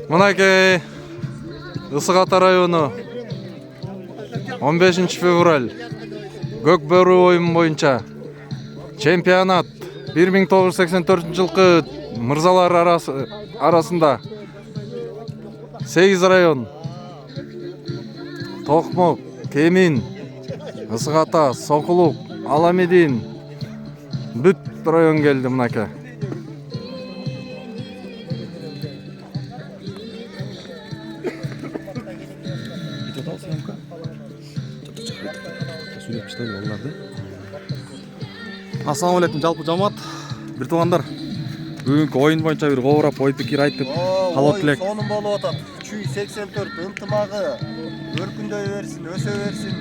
Мынакей Ысык Ата району 15 февраль көк бөрү оюну боюнча чемпионат 1984 жылкы мырзалар арасында 8 район Токмок, Кемин, Ысык Ата, Сокулук, Аламедин бүт район келди мынакей. Ассаламу алейкум жалпы жамаат, бир туугандар. Бүгүнкү оюн боюнча бир коорап ой пикир айтып калып элек. Сонун болуп атат. 384 ынтымагы өркүндөй берсин, өсө берсин.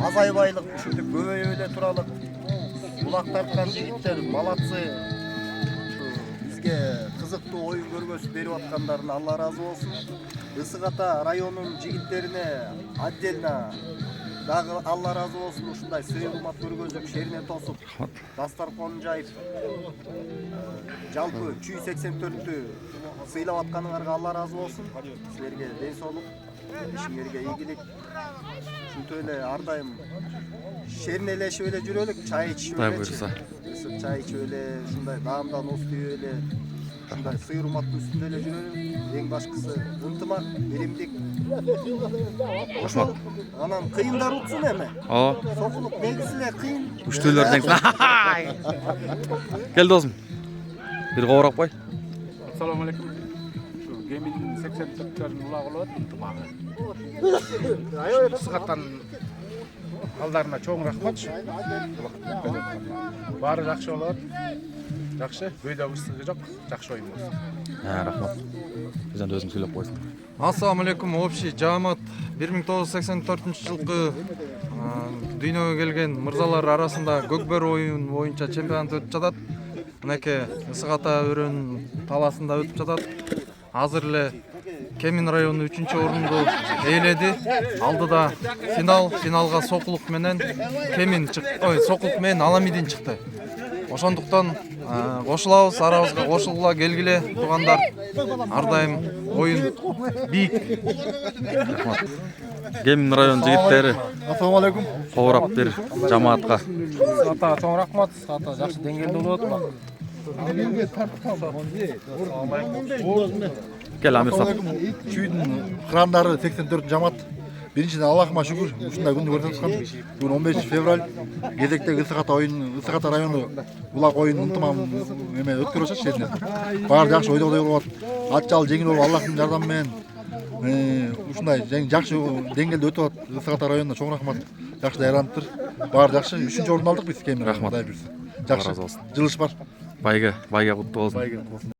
Азайбайлык, ушинтип көбөйө эле туралык. Булак тарткан жигиттер малатсы. Бизге кызыктуу оюн көргөзүп берип аткандарын Алла ыраазы болсун. Ысык Ата районунун жигиттерине отдельно дагы Алла ыраазы болсун, ушундай сыйылмат көргөзүп, шерине тосуп, дастарконун жайып, жалпы 384-тү сыйлап атканыңарга Алла ыраазы болсун. Силерге ден соолук, ишиңерге ийгилик. Ушинтип эле ар дайым шеринелешип эле жүрөлүк, чай ичип эле. Ысык чай ичип эле, ушундай даамдан уступ эле, ушундай сый-урматтын үстүндө эле жүрөлүк. Эң башкысы ынтымак, биримдик. Анан кыйындар утсун эми. Сокулук негизи эле кыйын. Үчтөлөр тең. Кел досум. Бир коорап кой. Assalomu alaykum. Shu Gemin 84-lerin uloq bo'lib ынтымагы. Ысык Атанын алдарына чоң рахмат. Баары жакшы болот. Жакшы, бөйдө ысыгы жок, жакшы оюн болсун. Рахмат. Бизден өзүң сүйлөп койсуң. Ассаламу алейкум, общий жамаат 1984 жылкы дүйнөгө келген мырзалар арасында көк бөрү оюн боюнча чемпионат өтүп жатат. Мынакей Ысык Ата өрөөнүн талаасында өтүп жатат. Азыр эле Кемин району 3-орунду ээледи. Алдыда финалга Сокулук менен Кемин чыкты. Сокулук менен Аламедин чыкты. Ошондуктан кошулабыз, арабызга кошулгула келгиле туугандар. Ар дайым оюн бийик. Кемин район жигиттери. Ассаламу алейкум. Коорап бир жамаатка. Ата чоң рахмат. Ата жакшы деңгээлде болот. Кел Амирсап. Чүйдүн кырандары 84 жамаат. Биринчиден Аллахыма шүгүр, ушундай күндү көрүп аткан. Бүгүн 15 февраль кезектеги Ысык Ата оюну, Ысык Ата району булак оюнун ынтымагын эме өткөрүп атышат шерине. Баары жакшы ойдогудай болуп атат. Атчал жеңил болуп Аллахтын жардамы менен ушундай жакшы деңгээлде өтүп атат. Ысык Ата районуна чоң рахмат. Жакшы даярданыптыр. Баары жакшы. 3-орунду алдык биз Кемин. Рахмат. Жакшы. Жылыш бар. Байга куттуу болсун.